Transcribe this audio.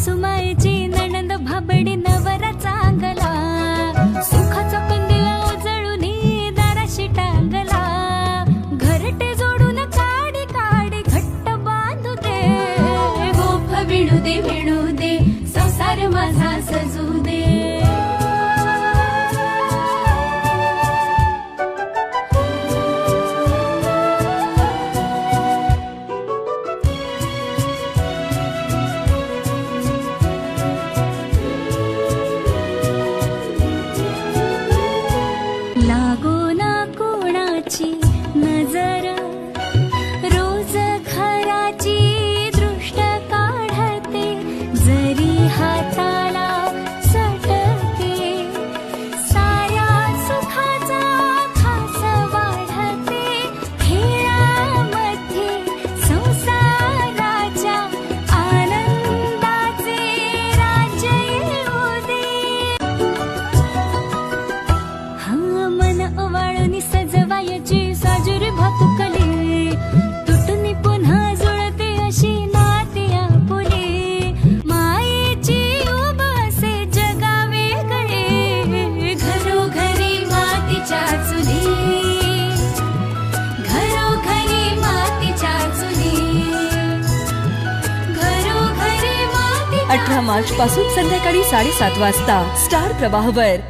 सासूमायेची नणंद भाबडी नवरा चांगला, सुखाचा कंदीला उजळूनी दाराशी टांगला, घरटे जोडून काडी काडी घट्ट बांधू दे, गोफ विणू दे संसार माझा सजू दे. लागो ना कोणाची नजर, रोज घराची दृष्ट काढते, जरी हाताला सटके, साऱ्या सुखाचा खास वाढते, खेळामध्ये संसाराच्या आनंदाचे राज्य येऊ दे. मन ओवाळून सजवायची साजुरी भातुकली, तुटून पुन्हा जुळते अशी नाती आपुली, मायेची उब असे जगा वेगळे, घरोघरी मातीच्या चुली, घरोघरी मातीच्या चुली, घरोघरी माती. 18 मार्च पासून संध्याकाळी 7:30 वाजता स्टार प्रवाहवर.